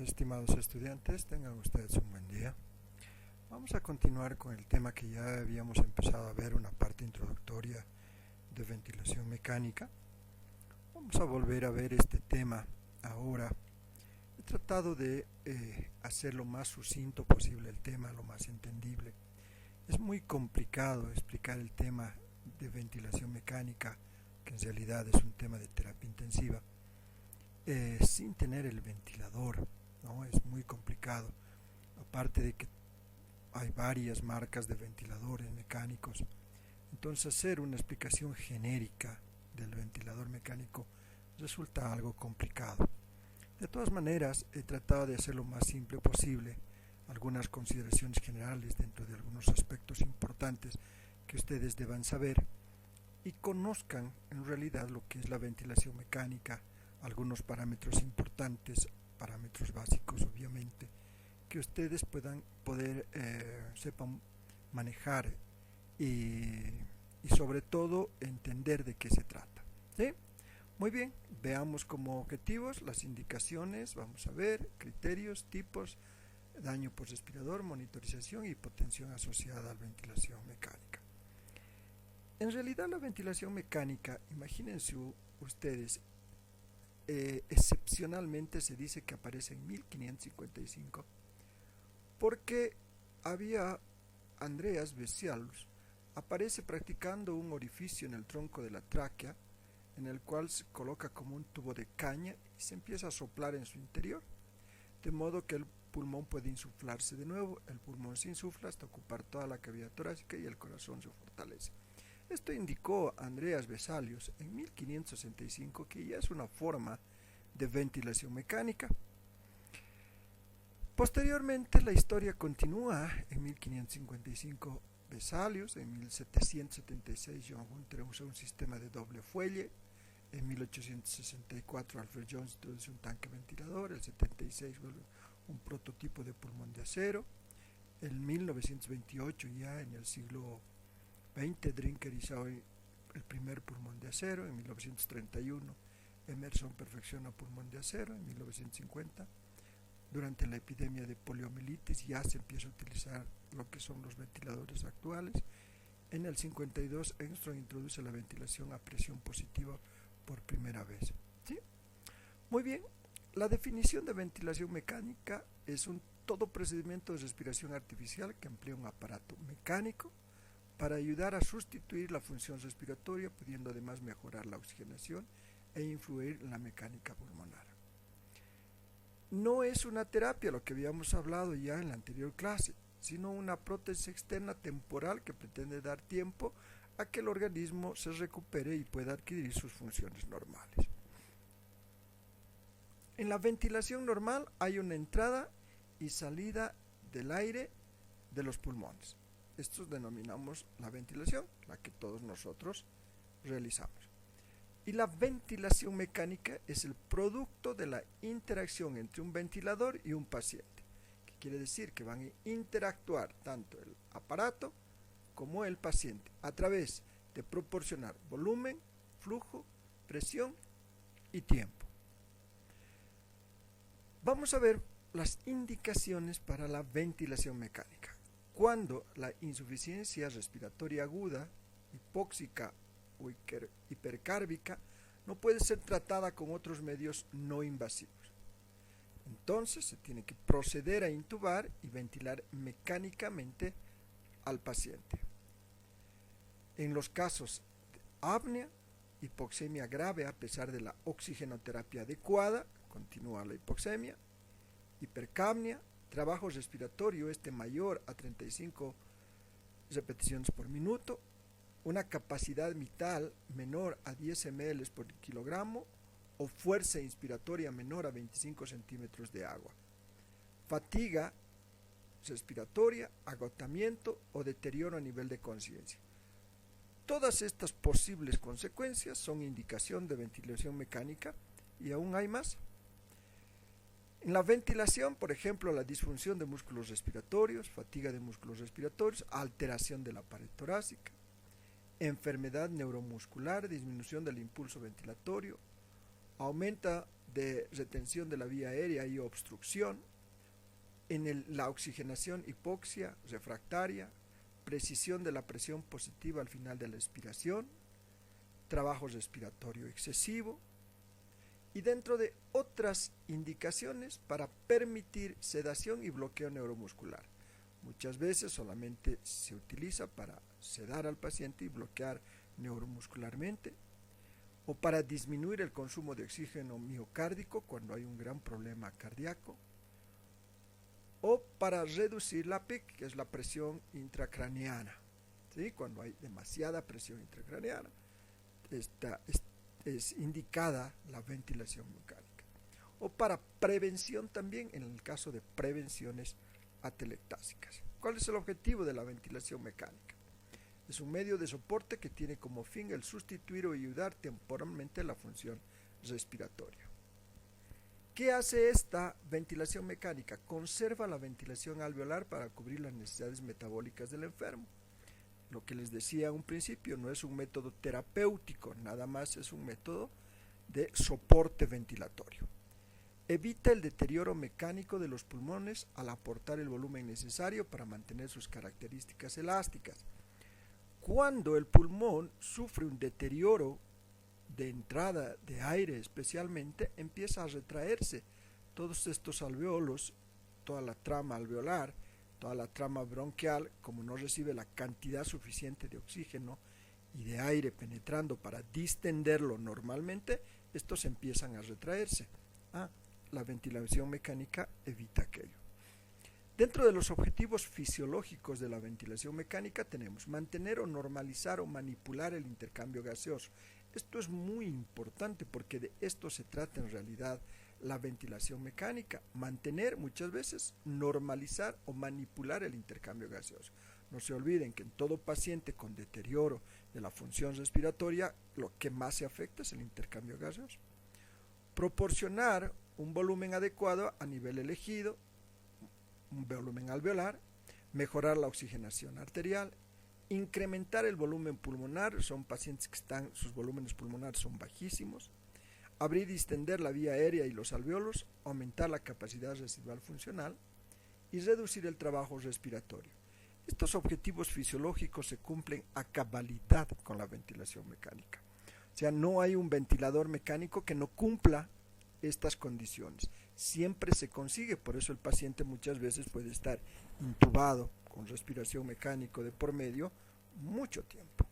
Estimados estudiantes, tengan ustedes un buen día. Vamos a continuar con el tema que ya habíamos empezado a ver, una parte introductoria de ventilación mecánica. Vamos a volver a ver este tema ahora. He tratado de hacer lo más sucinto posible el tema, lo más entendible. Es muy complicado explicar el tema de ventilación mecánica, que en realidad es un tema de terapia intensiva, sin tener el ventilador, ¿no? Es muy complicado. Aparte de que hay varias marcas de ventiladores mecánicos, entonces hacer una explicación genérica del ventilador mecánico resulta algo complicado. De todas maneras, he tratado de hacer lo más simple posible, algunas consideraciones generales dentro de algunos aspectos importantes que ustedes deban saber y conozcan en realidad lo que es la ventilación mecánica, algunos parámetros importantes, parámetros básicos obviamente, que ustedes sepan manejar y sobre todo entender de qué se trata, ¿sí? Muy bien, veamos como objetivos las indicaciones, vamos a ver criterios, tipos, daño por respirador, monitorización y potenciación asociada a la ventilación mecánica. En realidad la ventilación mecánica, imagínense ustedes, excepcionalmente se dice que aparece en 1555 porque había Andreas Vesalius, aparece practicando un orificio en el tronco de la tráquea en el cual se coloca como un tubo de caña y se empieza a soplar en su interior, de modo que el pulmón puede insuflarse de nuevo. El pulmón se insufla hasta ocupar toda la cavidad torácica y el corazón se fortalece. Esto indicó Andreas Vesalius en 1565, que ya es una forma de ventilación mecánica. Posteriormente la historia continúa. En 1555 Vesalius, en 1776 John Hunter usa un sistema de doble fuelle, en 1864 Alfred Jones introduce un tanque ventilador, el 76 vuelve un prototipo de pulmón de acero, en 1928 ya en el siglo XX Drinker hizo el primer pulmón de acero, en 1931 Emerson perfecciona pulmón de acero, en 1950 durante la epidemia de poliomielitis ya se empieza a utilizar lo que son los ventiladores actuales. En el 52 Armstrong introduce la ventilación a presión positiva por primera vez, ¿sí? Muy bien, la definición de ventilación mecánica es todo procedimiento de respiración artificial que emplea un aparato mecánico para ayudar a sustituir la función respiratoria, pudiendo además mejorar la oxigenación e influir en la mecánica pulmonar. No es una terapia, lo que habíamos hablado ya en la anterior clase, sino una prótesis externa temporal que pretende dar tiempo a que el organismo se recupere y pueda adquirir sus funciones normales. En la ventilación normal hay una entrada y salida del aire de los pulmones. Esto denominamos la ventilación, la que todos nosotros realizamos. Y la ventilación mecánica es el producto de la interacción entre un ventilador y un paciente, que quiere decir que van a interactuar tanto el aparato como el paciente a través de proporcionar volumen, flujo, presión y tiempo. Vamos a ver las indicaciones para la ventilación mecánica. Cuando la insuficiencia respiratoria aguda, hipóxica o hipercárbica no puede ser tratada con otros medios no invasivos. Entonces se tiene que proceder a intubar y ventilar mecánicamente al paciente. En los casos de apnea, hipoxemia grave a pesar de la oxigenoterapia adecuada, continúa la hipoxemia, hipercapnia, trabajo respiratorio mayor a 35 repeticiones por minuto, una capacidad vital menor a 10 ml por kilogramo o fuerza inspiratoria menor a 25 centímetros de agua, fatiga respiratoria, agotamiento o deterioro a nivel de conciencia. Todas estas posibles consecuencias son indicación de ventilación mecánica y aún hay más. En la ventilación, por ejemplo, la disfunción de músculos respiratorios, fatiga de músculos respiratorios, alteración de la pared torácica, enfermedad neuromuscular, disminución del impulso ventilatorio, aumenta de retención de la vía aérea y obstrucción, en la oxigenación hipoxia refractaria, precisión de la presión positiva al final de la expiración, trabajo respiratorio excesivo, y dentro de otras indicaciones para permitir sedación y bloqueo neuromuscular. Muchas veces solamente se utiliza para sedar al paciente y bloquear neuromuscularmente, o para disminuir el consumo de oxígeno miocárdico cuando hay un gran problema cardíaco, o para reducir la PIC, que es la presión intracraneana, ¿sí? Cuando hay demasiada presión intracraneana, es indicada la ventilación mecánica, o para prevención también en el caso de prevenciones atelectásicas. ¿Cuál es el objetivo de la ventilación mecánica? Es un medio de soporte que tiene como fin el sustituir o ayudar temporalmente la función respiratoria. ¿Qué hace esta ventilación mecánica? Conserva la ventilación alveolar para cubrir las necesidades metabólicas del enfermo. Lo que les decía a un principio, no es un método terapéutico, nada más es un método de soporte ventilatorio. Evita el deterioro mecánico de los pulmones al aportar el volumen necesario para mantener sus características elásticas. Cuando el pulmón sufre un deterioro de entrada de aire especialmente, empieza a retraerse todos estos alveolos, toda la trama alveolar, toda la trama bronquial, como no recibe la cantidad suficiente de oxígeno y de aire penetrando para distenderlo normalmente, estos empiezan a retraerse. La ventilación mecánica evita aquello. Dentro de los objetivos fisiológicos de la ventilación mecánica tenemos mantener o normalizar o manipular el intercambio gaseoso. Esto es muy importante porque de esto se trata en realidad la ventilación mecánica, mantener muchas veces, normalizar o manipular el intercambio gaseoso. No se olviden que en todo paciente con deterioro de la función respiratoria, lo que más se afecta es el intercambio gaseoso. Proporcionar un volumen adecuado a nivel elegido, un volumen alveolar, mejorar la oxigenación arterial, incrementar el volumen pulmonar, son pacientes que sus volúmenes pulmonares son bajísimos, abrir y extender la vía aérea y los alveolos, aumentar la capacidad residual funcional y reducir el trabajo respiratorio. Estos objetivos fisiológicos se cumplen a cabalidad con la ventilación mecánica. O sea, no hay un ventilador mecánico que no cumpla estas condiciones. Siempre se consigue, por eso el paciente muchas veces puede estar intubado con respiración mecánica de por medio mucho tiempo.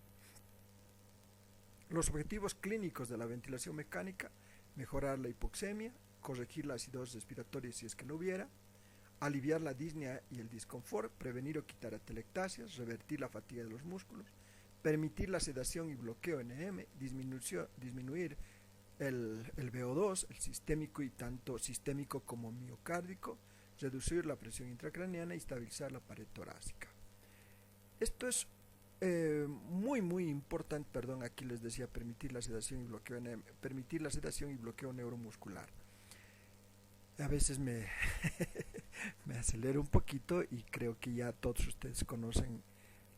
Los objetivos clínicos de la ventilación mecánica: mejorar la hipoxemia, corregir la acidosis respiratoria si es que no hubiera, aliviar la disnea y el disconfort, prevenir o quitar atelectasias, revertir la fatiga de los músculos, permitir la sedación y bloqueo NM, disminuir el VO2, el sistémico y tanto sistémico como miocárdico, reducir la presión intracraneana y estabilizar la pared torácica. Esto es muy importante, aquí les decía permitir la sedación y bloqueo neuromuscular. A veces me acelero un poquito y creo que ya todos ustedes conocen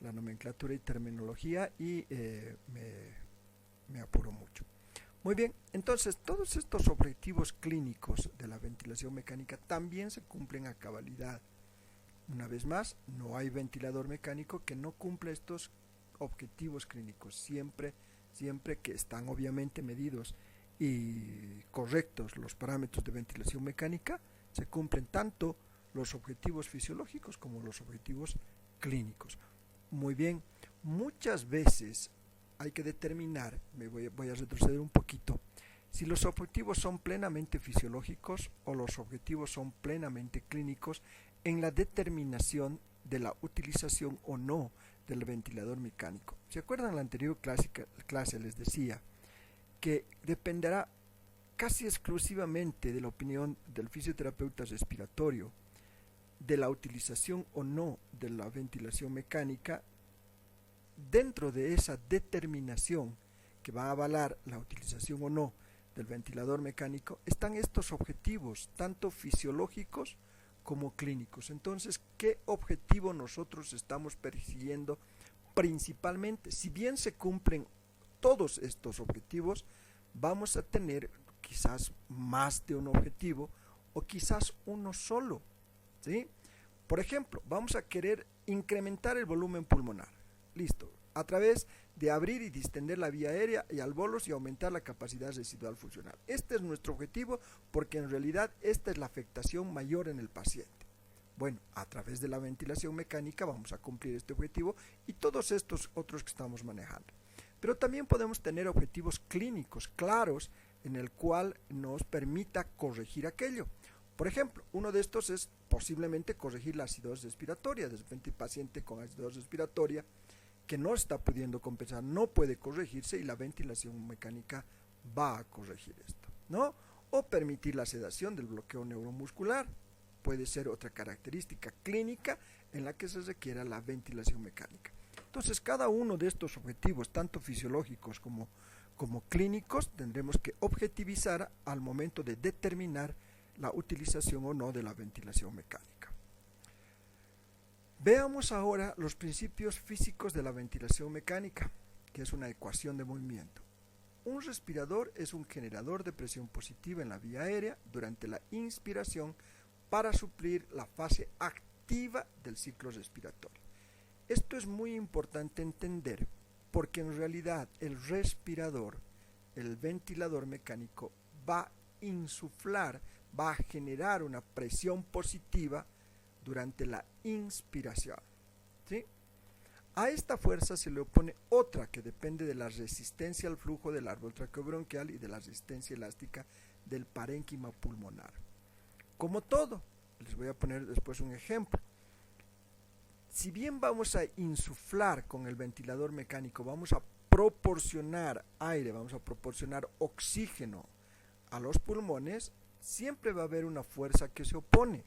la nomenclatura y terminología y me apuro mucho. Muy bien, entonces todos estos objetivos clínicos de la ventilación mecánica también se cumplen a cabalidad. Una vez más, no hay ventilador mecánico que no cumpla estos objetivos clínicos, siempre que están obviamente medidos y correctos los parámetros de ventilación mecánica, se cumplen tanto los objetivos fisiológicos como los objetivos clínicos. Muy bien, muchas veces hay que determinar, voy a retroceder un poquito, si los objetivos son plenamente fisiológicos o los objetivos son plenamente clínicos en la determinación de la utilización o no del ventilador mecánico. ¿Se acuerdan? En la anterior clase les decía que dependerá casi exclusivamente de la opinión del fisioterapeuta respiratorio de la utilización o no de la ventilación mecánica. Dentro de esa determinación que va a avalar la utilización o no del ventilador mecánico están estos objetivos, tanto fisiológicos como clínicos. Entonces, ¿qué objetivo nosotros estamos persiguiendo principalmente? Si bien se cumplen todos estos objetivos, vamos a tener quizás más de un objetivo o quizás uno solo, ¿sí? Por ejemplo, vamos a querer incrementar el volumen pulmonar. Listo. A través de abrir y distender la vía aérea y alvéolos y aumentar la capacidad residual funcional. Este es nuestro objetivo porque en realidad esta es la afectación mayor en el paciente. Bueno, a través de la ventilación mecánica vamos a cumplir este objetivo y todos estos otros que estamos manejando. Pero también podemos tener objetivos clínicos claros en el cual nos permita corregir aquello. Por ejemplo, uno de estos es posiblemente corregir la acidosis respiratoria. De repente el paciente con acidosis respiratoria que no está pudiendo compensar, no puede corregirse y la ventilación mecánica va a corregir esto, ¿no? O permitir la sedación del bloqueo neuromuscular. Puede ser otra característica clínica en la que se requiera la ventilación mecánica. Entonces, cada uno de estos objetivos, tanto fisiológicos como clínicos, tendremos que objetivizar al momento de determinar la utilización o no de la ventilación mecánica. Veamos ahora los principios físicos de la ventilación mecánica, que es una ecuación de movimiento. Un respirador es un generador de presión positiva en la vía aérea durante la inspiración para suplir la fase activa del ciclo respiratorio. Esto es muy importante entender porque en realidad el respirador, el ventilador mecánico, va a insuflar, va a generar una presión positiva durante la inspiración, ¿sí? A esta fuerza se le opone otra que depende de la resistencia al flujo del árbol traqueobronquial y de la resistencia elástica del parénquima pulmonar. Como todo, les voy a poner después un ejemplo. Si bien vamos a insuflar con el ventilador mecánico, vamos a proporcionar aire, vamos a proporcionar oxígeno a los pulmones, siempre va a haber una fuerza que se opone.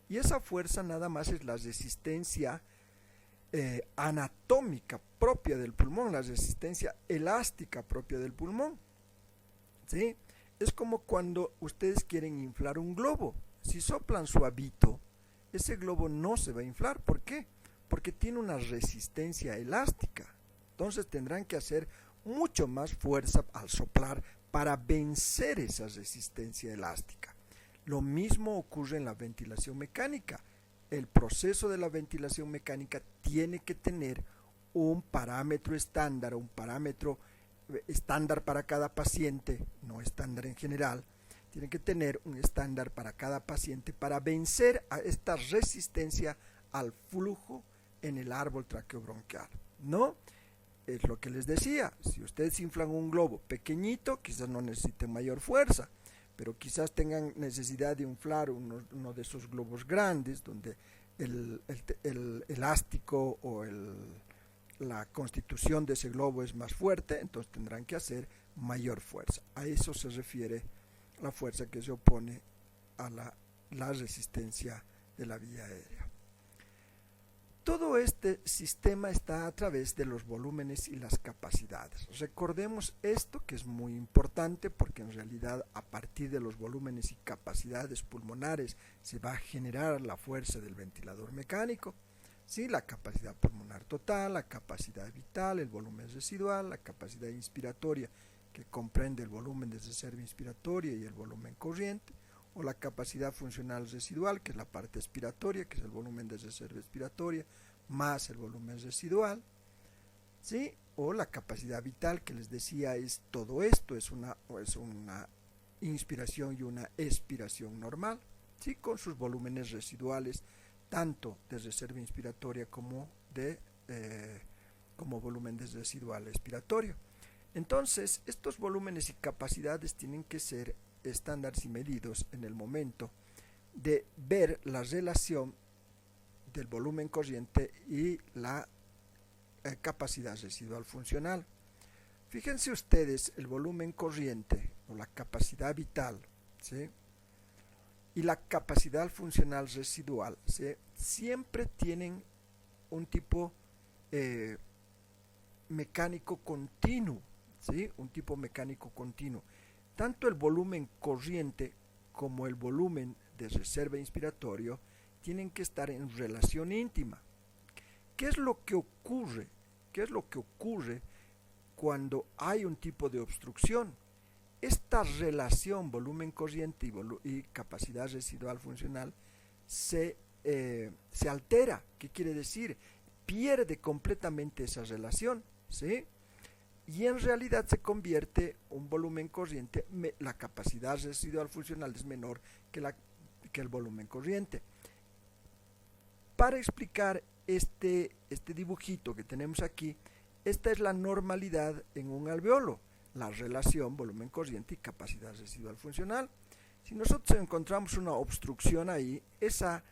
Y esa fuerza nada más es la resistencia anatómica propia del pulmón, la resistencia elástica propia del pulmón, ¿sí? Es como cuando ustedes quieren inflar un globo. Si soplan suavito, ese globo no se va a inflar. ¿Por qué? Porque tiene una resistencia elástica. Entonces tendrán que hacer mucho más fuerza al soplar para vencer esa resistencia elástica. Lo mismo ocurre en la ventilación mecánica. El proceso de la ventilación mecánica tiene que tener un parámetro estándar, para cada paciente, no estándar en general. Tiene que tener un estándar para cada paciente para vencer a esta resistencia al flujo en el árbol traqueobronquial, ¿no? Es lo que les decía, si ustedes inflan un globo pequeñito, quizás no necesiten mayor fuerza, pero quizás tengan necesidad de inflar uno de esos globos grandes, donde el elástico o la constitución de ese globo es más fuerte, entonces tendrán que hacer mayor fuerza. A eso se refiere la fuerza que se opone a la resistencia de la vía aérea. Todo este sistema está a través de los volúmenes y las capacidades. Recordemos esto, que es muy importante, porque en realidad a partir de los volúmenes y capacidades pulmonares se va a generar la fuerza del ventilador mecánico. ¿Sí? La capacidad pulmonar total, la capacidad vital, el volumen residual, la capacidad inspiratoria, que comprende el volumen de reserva inspiratoria y el volumen corriente, o la capacidad funcional residual, que es la parte expiratoria, que es el volumen de reserva expiratoria, más el volumen residual, ¿sí? O la capacidad vital, que les decía es todo esto, es una inspiración y una expiración normal, ¿sí? Con sus volúmenes residuales, tanto de reserva inspiratoria como volumen de residual expiratorio. Entonces, estos volúmenes y capacidades tienen que ser estándares y medidos en el momento de ver la relación del volumen corriente y la capacidad residual funcional. Fíjense ustedes, el volumen corriente o la capacidad vital, ¿sí? Y la capacidad funcional residual, ¿sí? Siempre tienen un tipo mecánico continuo, ¿sí? Un tipo mecánico continuo. Tanto el volumen corriente como el volumen de reserva inspiratorio tienen que estar en relación íntima. ¿Qué es lo que ocurre? ¿Qué es lo que ocurre cuando hay un tipo de obstrucción? esta relación volumen corriente y capacidad residual funcional se altera. ¿Qué quiere decir? Pierde completamente esa relación, ¿sí? Y en realidad se convierte un volumen corriente, la capacidad residual funcional es menor que el volumen corriente. Para explicar este dibujito que tenemos aquí, esta es la normalidad en un alveolo, la relación volumen corriente y capacidad residual funcional. Si nosotros encontramos una obstrucción ahí, esa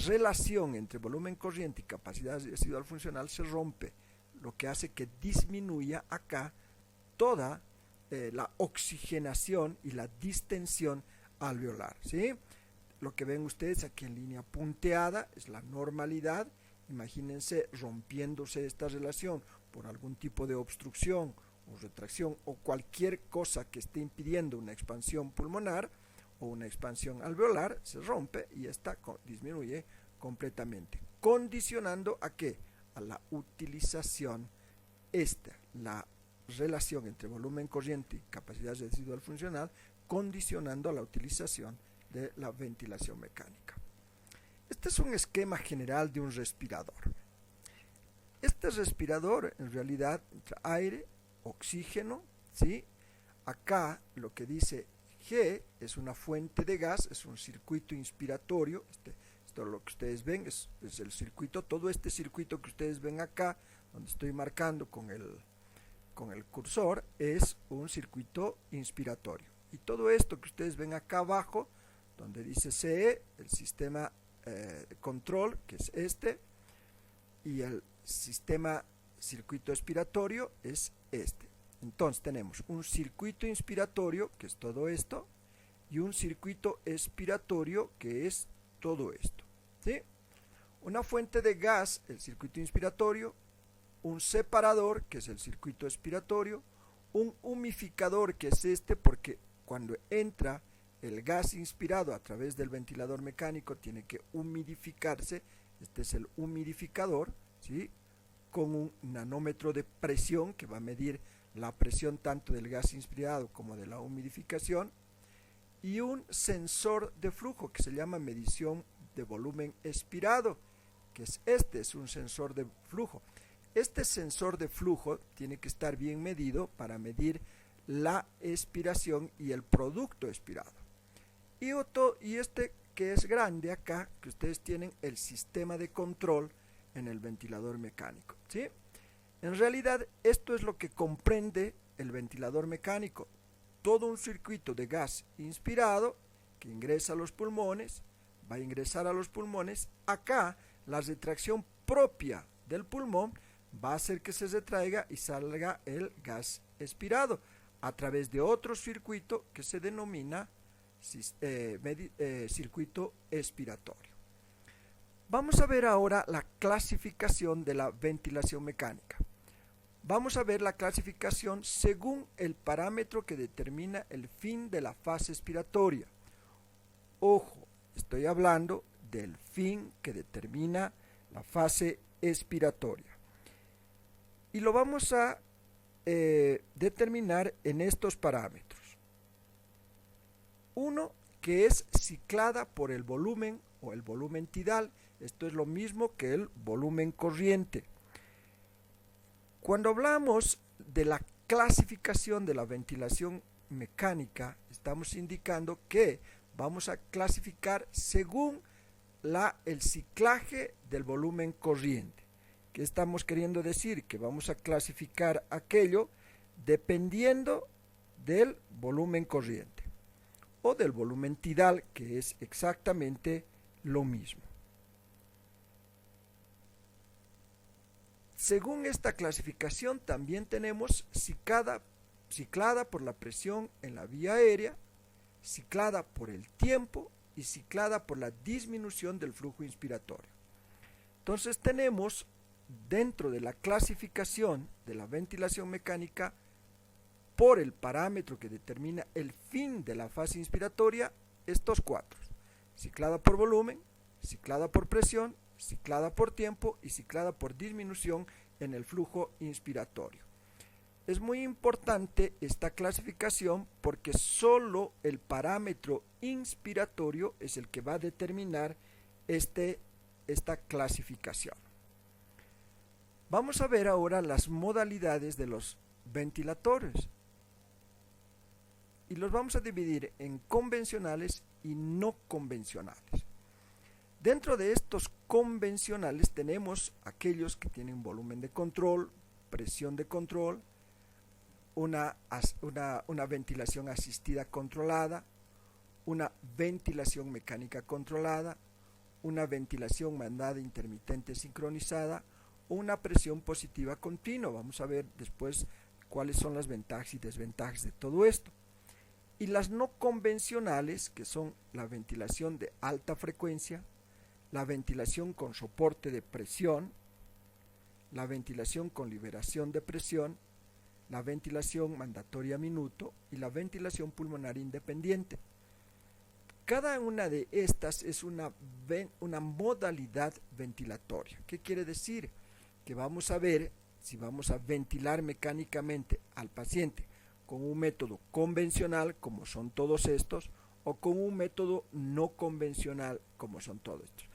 relación entre volumen corriente y capacidad residual funcional se rompe, lo que hace que disminuya acá toda la oxigenación y la distensión alveolar, ¿sí? Lo que ven ustedes aquí en línea punteada es la normalidad. Imagínense rompiéndose esta relación por algún tipo de obstrucción o retracción o cualquier cosa que esté impidiendo una expansión pulmonar o una expansión alveolar, se rompe y esta disminuye completamente, condicionando a qué? A la utilización la relación entre volumen corriente y capacidad residual funcional, condicionando a la utilización de la ventilación mecánica. Este es un esquema general de un respirador. Este respirador en realidad entra aire, oxígeno, ¿sí? Acá lo que dice G es una fuente de gas, es un circuito inspiratorio. Esto lo que ustedes ven es el circuito, todo este circuito que ustedes ven acá, donde estoy marcando con el cursor, es un circuito inspiratorio. Y todo esto que ustedes ven acá abajo, donde dice CE, el sistema de control, que es este, y el sistema circuito expiratorio es este. Entonces tenemos un circuito inspiratorio, que es todo esto, y un circuito expiratorio, que es todo esto, ¿sí? Una fuente de gas, el circuito inspiratorio, un separador, que es el circuito expiratorio, un humificador, que es este, porque cuando entra el gas inspirado a través del ventilador mecánico tiene que humidificarse, este es el humidificador, ¿sí? Con un nanómetro de presión que va a medir la presión tanto del gas inspirado como de la humidificación, y un sensor de flujo que se llama medición de volumen expirado, que es un sensor de flujo. Este sensor de flujo tiene que estar bien medido para medir la expiración y el producto expirado. Y este que es grande acá, que ustedes tienen el sistema de control en el ventilador mecánico, ¿sí? En realidad esto es lo que comprende el ventilador mecánico, todo un circuito de gas inspirado que ingresa a los pulmones, va a ingresar a los pulmones. Acá la retracción propia del pulmón va a hacer que se retraiga y salga el gas expirado a través de otro circuito que se denomina circuito expiratorio. Vamos a ver ahora la clasificación de la ventilación mecánica. Vamos a ver la clasificación según el parámetro que determina el fin de la fase expiratoria. Ojo, estoy hablando del fin que determina la fase expiratoria. Y lo vamos a determinar en estos parámetros. Uno, que es ciclada por el volumen o el volumen tidal. Esto es lo mismo que el volumen corriente. Cuando hablamos de la clasificación de la ventilación mecánica, estamos indicando que vamos a clasificar según el ciclaje del volumen corriente. ¿Qué estamos queriendo decir? Que vamos a clasificar aquello dependiendo del volumen corriente o del volumen tidal, que es exactamente lo mismo. Según esta clasificación también tenemos ciclada por la presión en la vía aérea, ciclada por el tiempo y ciclada por la disminución del flujo inspiratorio. Entonces tenemos dentro de la clasificación de la ventilación mecánica por el parámetro que determina el fin de la fase inspiratoria estos cuatro: ciclada por volumen, ciclada por presión, ciclada por tiempo y ciclada por disminución en el flujo inspiratorio. Es muy importante esta clasificación porque solo el parámetro inspiratorio es el que va a determinar esta clasificación. Vamos a ver ahora las modalidades de los ventiladores y los vamos a dividir en convencionales y no convencionales. Dentro de estos convencionales tenemos aquellos que tienen volumen de control, presión de control, una ventilación asistida controlada, una ventilación mecánica controlada, una ventilación mandada intermitente sincronizada o una presión positiva continua. Vamos a ver después cuáles son las ventajas y desventajas de todo esto. Y las no convencionales, que son la ventilación de alta frecuencia, la ventilación con soporte de presión, la ventilación con liberación de presión, la ventilación mandatoria a minuto y la ventilación pulmonar independiente. Cada una de estas es una modalidad ventilatoria. ¿Qué quiere decir? Que vamos a ver si vamos a ventilar mecánicamente al paciente con un método convencional, como son todos estos, o con un método no convencional, como son todos estos.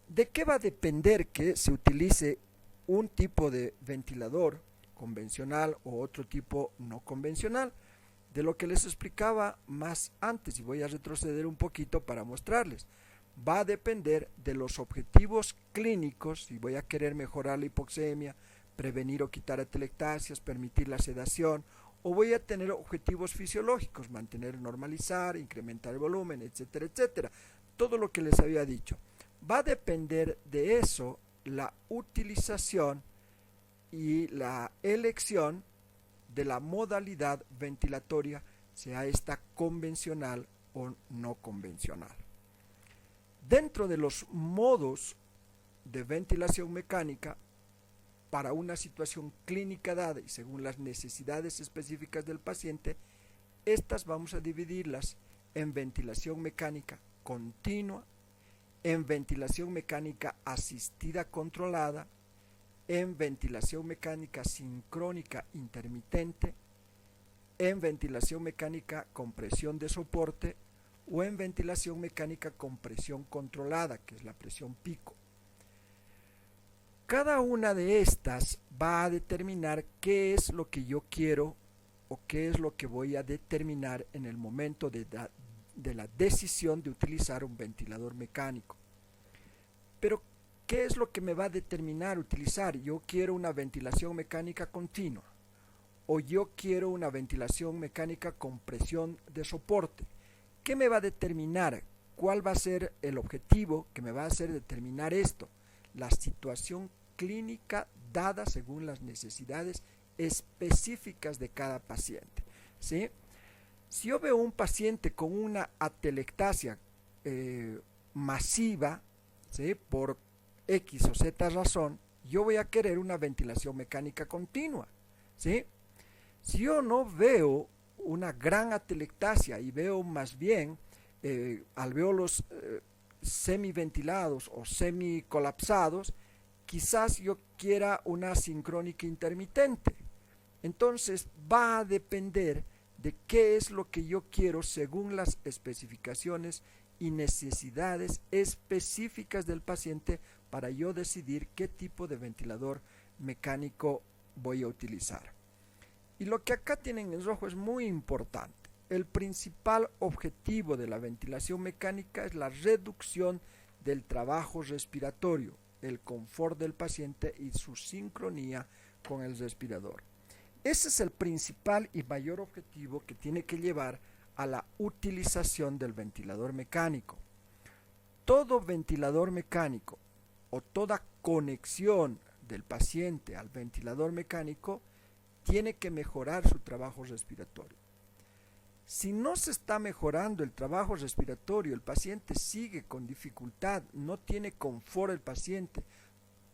¿De qué va a depender que se utilice un tipo de ventilador convencional o otro tipo no convencional? De lo que les explicaba más antes, y voy a retroceder un poquito para mostrarles. Va a depender de los objetivos clínicos, si voy a querer mejorar la hipoxemia, prevenir o quitar atelectasias, permitir la sedación, o voy a tener objetivos fisiológicos, mantener, normalizar, incrementar el volumen, etcétera, etcétera. Todo lo que les había dicho. Va a depender de eso la utilización y la elección de la modalidad ventilatoria, sea esta convencional o no convencional. Dentro de los modos de ventilación mecánica, para una situación clínica dada y según las necesidades específicas del paciente, estas vamos a dividirlas en ventilación mecánica continua, en ventilación mecánica asistida controlada, en ventilación mecánica sincrónica intermitente, en ventilación mecánica con presión de soporte o en ventilación mecánica con presión controlada, que es la presión pico. Cada una de estas va a determinar qué es lo que yo quiero o qué es lo que voy a determinar en el momento de la decisión de utilizar un ventilador mecánico. Pero ¿qué es lo que me va a determinar utilizar? Yo quiero una ventilación mecánica continua o yo quiero una ventilación mecánica con presión de soporte. ¿Qué me va a determinar? ¿Cuál va a ser el objetivo que me va a hacer determinar esto? La situación clínica dada según las necesidades específicas de cada paciente, ¿sí? Si yo veo un paciente con una atelectasia masiva, ¿sí?, por X o Z razón, yo voy a querer una ventilación mecánica continua, ¿sí? Si yo no veo una gran atelectasia y veo más bien alveolos semiventilados o semicolapsados, quizás yo quiera una sincrónica intermitente. Entonces va a depender de qué es lo que yo quiero según las especificaciones y necesidades específicas del paciente para yo decidir qué tipo de ventilador mecánico voy a utilizar. Y lo que acá tienen en rojo es muy importante. El principal objetivo de la ventilación mecánica es la reducción del trabajo respiratorio, el confort del paciente y su sincronía con el respirador. Ese es el principal y mayor objetivo que tiene que llevar a la utilización del ventilador mecánico. Todo ventilador mecánico o toda conexión del paciente al ventilador mecánico tiene que mejorar su trabajo respiratorio. Si no se está mejorando el trabajo respiratorio, el paciente sigue con dificultad, no tiene confort el paciente,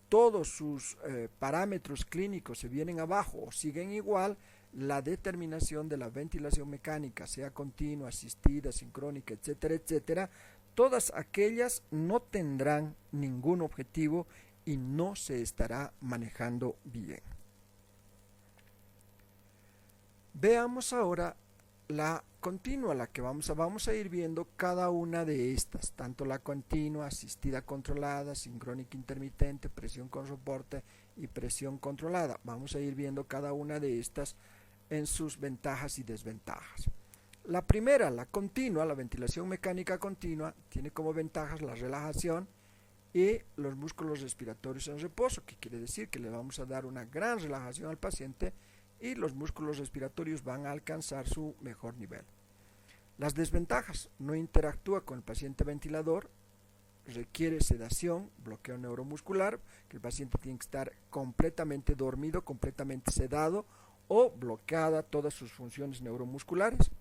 todos sus parámetros clínicos se vienen abajo o siguen igual, la determinación de la ventilación mecánica, sea continua, asistida, sincrónica, etcétera, etcétera, todas aquellas no tendrán ningún objetivo y no se estará manejando bien. Veamos ahora la continua, la que vamos a ir viendo cada una de estas, tanto la continua, asistida controlada, sincrónica intermitente, presión con soporte y presión controlada. Vamos a ir viendo cada una de estas en sus ventajas y desventajas. La primera, la continua, la ventilación mecánica continua, tiene como ventajas la relajación y los músculos respiratorios en reposo, que quiere decir que le vamos a dar una gran relajación al paciente y los músculos respiratorios van a alcanzar su mejor nivel. Las desventajas: no interactúa con el paciente ventilador, requiere sedación, bloqueo neuromuscular, que el paciente tiene que estar completamente dormido, completamente sedado o bloqueada todas sus funciones neuromusculares,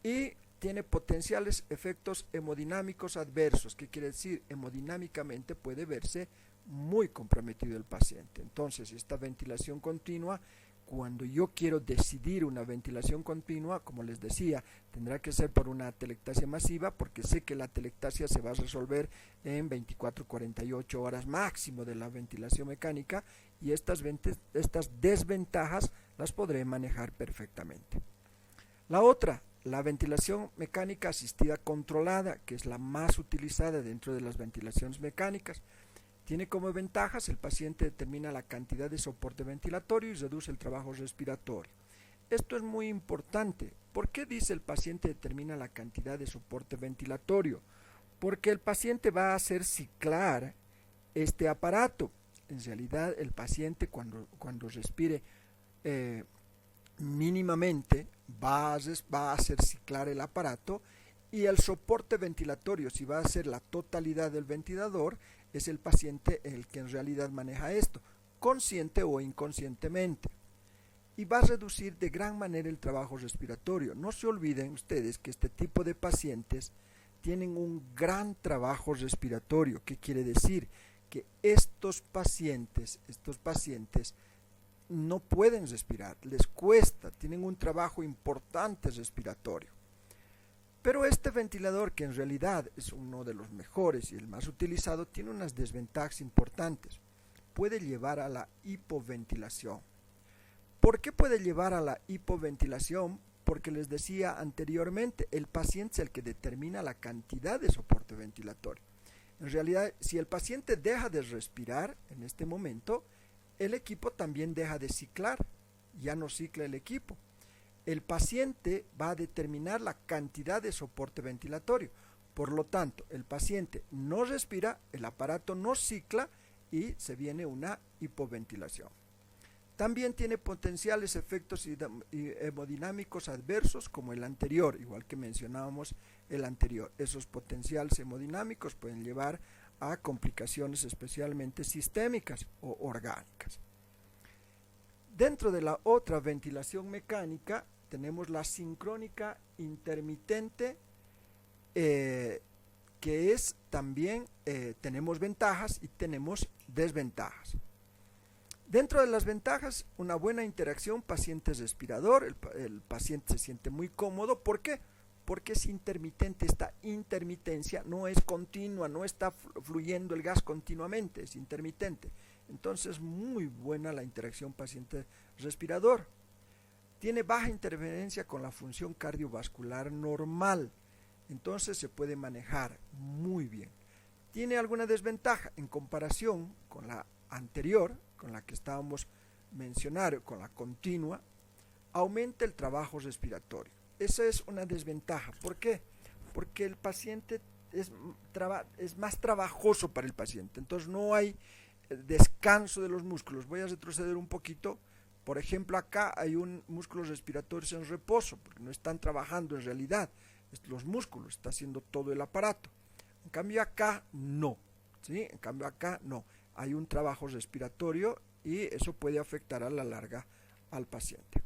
y tiene potenciales efectos hemodinámicos adversos, que quiere decir hemodinámicamente puede verse muy comprometido el paciente. Entonces, esta ventilación continua, cuando yo quiero decidir una ventilación continua, como les decía, tendrá que ser por una atelectasia masiva, porque sé que la atelectasia se va a resolver en 24-48 horas máximo de la ventilación mecánica, y estas desventajas las podré manejar perfectamente. La otra, la ventilación mecánica asistida controlada, que es la más utilizada dentro de las ventilaciones mecánicas. Tiene como ventajas: el paciente determina la cantidad de soporte ventilatorio y reduce el trabajo respiratorio. Esto es muy importante. ¿Por qué dice el paciente determina la cantidad de soporte ventilatorio? Porque el paciente va a hacer ciclar este aparato. En realidad, el paciente cuando respire mínimamente va a hacer ciclar el aparato, y el soporte ventilatorio, si va a ser la totalidad del ventilador, es el paciente el que en realidad maneja esto, consciente o inconscientemente, y va a reducir de gran manera el trabajo respiratorio. No se olviden ustedes que este tipo de pacientes tienen un gran trabajo respiratorio. ¿Qué quiere decir? Que estos pacientes no pueden respirar, les cuesta, tienen un trabajo importante respiratorio. Pero este ventilador, que en realidad es uno de los mejores y el más utilizado, tiene unas desventajas importantes. Puede llevar a la hipoventilación. ¿Por qué puede llevar a la hipoventilación? Porque les decía anteriormente, el paciente es el que determina la cantidad de soporte ventilatorio. En realidad, si el paciente deja de respirar en este momento, el equipo también deja de ciclar, ya no cicla el equipo. El paciente va a determinar la cantidad de soporte ventilatorio. Por lo tanto, el paciente no respira, el aparato no cicla y se viene una hipoventilación. También tiene potenciales efectos hemodinámicos adversos como el anterior, igual que mencionábamos el anterior. Esos potenciales hemodinámicos pueden llevar a complicaciones especialmente sistémicas o orgánicas. Dentro de la otra ventilación mecánica tenemos la sincrónica intermitente, que es también, tenemos ventajas y tenemos desventajas. Dentro de las ventajas, una buena interacción paciente-respirador, el paciente se siente muy cómodo. ¿Por qué? Porque es intermitente. Esta intermitencia no es continua, no está fluyendo el gas continuamente, es intermitente. Entonces, muy buena la interacción paciente-respirador. Tiene baja interferencia con la función cardiovascular normal, entonces se puede manejar muy bien. Tiene alguna desventaja en comparación con la anterior, con la que estábamos mencionando, con la continua. Aumenta el trabajo respiratorio. Esa es una desventaja. ¿Por qué? Porque el paciente es más trabajoso para el paciente, entonces no hay descanso de los músculos. Voy a retroceder un poquito. Por ejemplo, acá hay un músculos respiratorios en reposo, porque no están trabajando en realidad. Los músculos, está haciendo todo el aparato. En cambio acá no, ¿sí? En cambio acá no. Hay un trabajo respiratorio y eso puede afectar a la larga al paciente.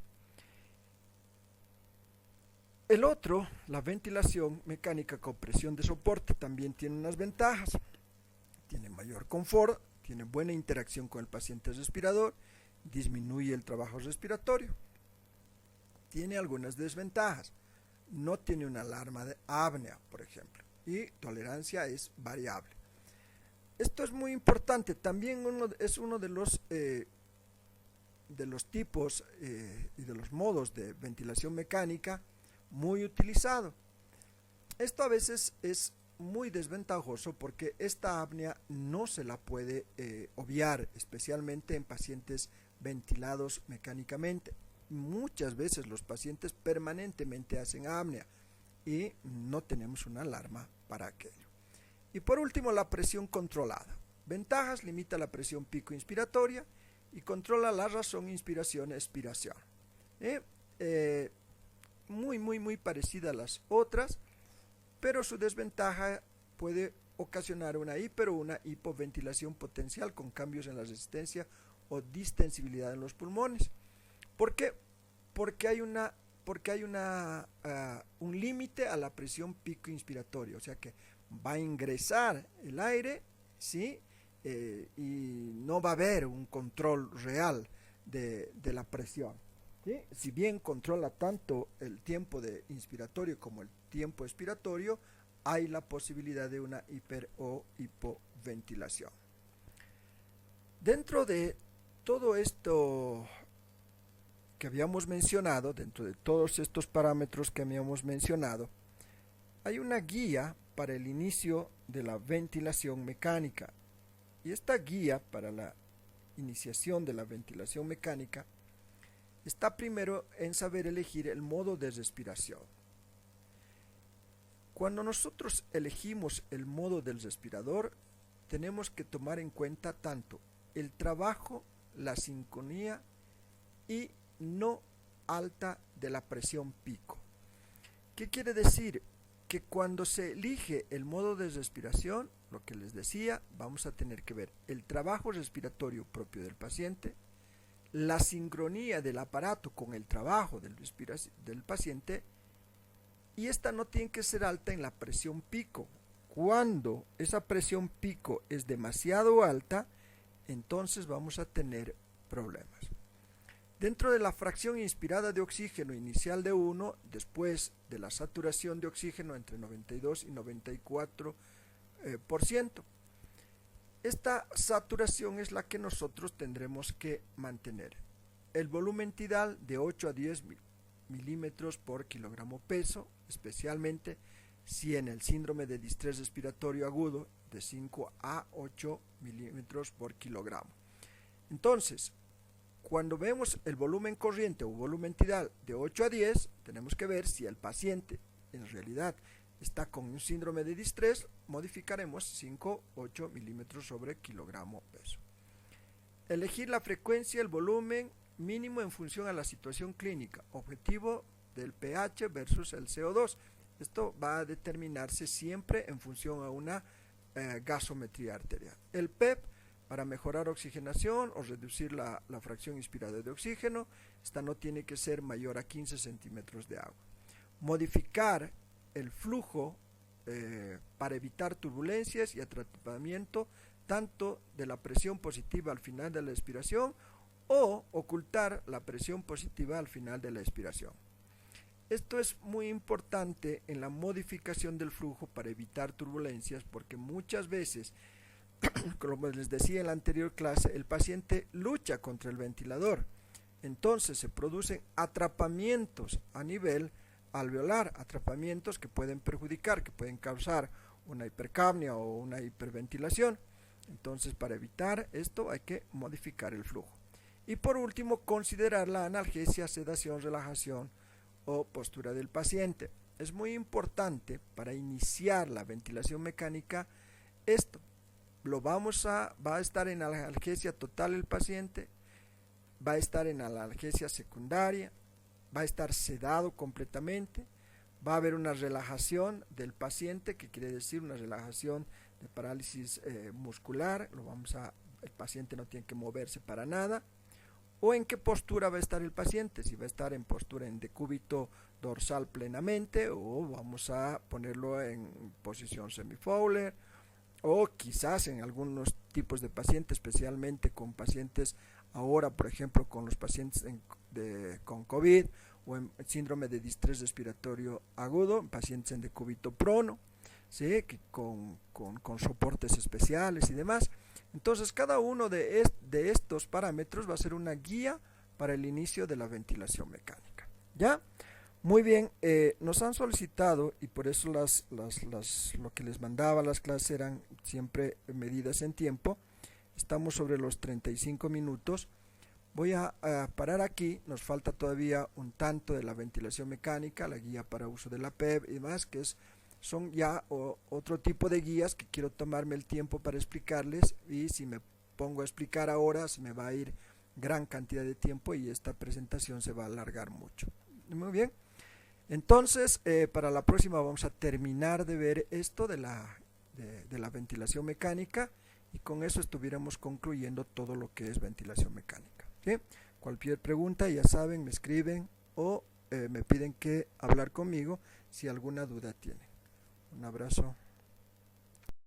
El otro, la ventilación mecánica con presión de soporte, también tiene unas ventajas. Tiene mayor confort, tiene buena interacción con el paciente respirador, disminuye el trabajo respiratorio. Tiene algunas desventajas. No tiene una alarma de apnea, por ejemplo, y tolerancia es variable. Esto es muy importante. También es uno de los los tipos y de los modos de ventilación mecánica muy utilizado. Esto a veces es muy desventajoso porque esta apnea no se la puede obviar, especialmente en pacientes ventilados mecánicamente. Muchas veces los pacientes permanentemente hacen apnea y no tenemos una alarma para aquello. Y por último, la presión controlada. Ventajas: limita la presión pico inspiratoria y controla la razón inspiración-expiración. Muy parecida a las otras, pero su desventaja puede ocasionar una hiper o una hipoventilación potencial con cambios en la resistencia o distensibilidad en los pulmones. ¿Por qué? Porque hay un límite a la presión pico inspiratoria, o sea que va a ingresar el aire, ¿sí? Y no va a haber un control real de la presión, ¿sí? Si bien controla tanto el tiempo de inspiratorio como el tiempo expiratorio, hay la posibilidad de una hiper o hipoventilación. Dentro de todo esto que habíamos mencionado, dentro de todos estos parámetros que habíamos mencionado, hay una guía para el inicio de la ventilación mecánica. Y esta guía para la iniciación de la ventilación mecánica está primero en saber elegir el modo de respiración. Cuando nosotros elegimos el modo del respirador, tenemos que tomar en cuenta tanto el trabajo, la sincronía y no alta de la presión pico. ¿Qué quiere decir? Que cuando se elige el modo de respiración, lo que les decía, vamos a tener que ver el trabajo respiratorio propio del paciente, la sincronía del aparato con el trabajo del paciente, y esta no tiene que ser alta en la presión pico. Cuando esa presión pico es demasiado alta, entonces vamos a tener problemas. Dentro de la fracción inspirada de oxígeno inicial de 1, después de la saturación de oxígeno entre 92 y 94%. Esta saturación es la que nosotros tendremos que mantener. El volumen tidal de 8 a 10 milímetros por kilogramo peso, especialmente si en el síndrome de distrés respiratorio agudo de 5 a 8 milímetros por kilogramo. Entonces, cuando vemos el volumen corriente o volumen tidal de 8 a 10, tenemos que ver si el paciente en realidad está con un síndrome de distrés, modificaremos 5 a 8 milímetros sobre kilogramo peso. Elegir la frecuencia, el volumen mínimo en función a la situación clínica, objetivo del pH versus el CO2. Esto va a determinarse siempre en función a una gasometría arterial. El PEP para mejorar oxigenación o reducir la fracción inspirada de oxígeno, esta no tiene que ser mayor a 15 centímetros de agua. Modificar el flujo para evitar turbulencias y atrapamiento tanto de la presión positiva al final de la expiración o ocultar la presión positiva al final de la expiración. Esto es muy importante en la modificación del flujo para evitar turbulencias, porque muchas veces, como les decía en la anterior clase, el paciente lucha contra el ventilador, entonces se producen atrapamientos a nivel alveolar, atrapamientos que pueden perjudicar, que pueden causar una hipercapnia o una hiperventilación. Entonces, para evitar esto hay que modificar el flujo. Y por último, considerar la analgesia, sedación, relajación o postura del paciente. Es muy importante para iniciar la ventilación mecánica esto. Va a estar en analgesia total el paciente, va a estar en analgesia secundaria, va a estar sedado completamente, va a haber una relajación del paciente, que quiere decir una relajación de parálisis muscular, el paciente no tiene que moverse para nada. O en qué postura va a estar el paciente, si va a estar en postura en decúbito dorsal plenamente, o vamos a ponerlo en posición semi-Fowler, o quizás en algunos tipos de pacientes, especialmente con pacientes ahora, por ejemplo, con los pacientes con COVID o en síndrome de distrés respiratorio agudo, pacientes en decúbito prono, ¿sí? Que con soportes especiales y demás. Entonces, cada uno de estos parámetros va a ser una guía para el inicio de la ventilación mecánica. ¿Ya? Muy bien, nos han solicitado, y por eso lo que les mandaba las clases eran siempre medidas en tiempo. Estamos sobre los 35 minutos. Voy a parar aquí, nos falta todavía un tanto de la ventilación mecánica, la guía para uso de la PEB y demás, que son ya otro tipo de guías que quiero tomarme el tiempo para explicarles, y si me pongo a explicar ahora se me va a ir gran cantidad de tiempo y esta presentación se va a alargar mucho. Muy bien. Entonces, para la próxima vamos a terminar de ver esto de la ventilación mecánica, y con eso estuviéramos concluyendo todo lo que es ventilación mecánica. ¿Sí? Cualquier pregunta, ya saben, me escriben o me piden que hablar conmigo si alguna duda tienen. Un abrazo.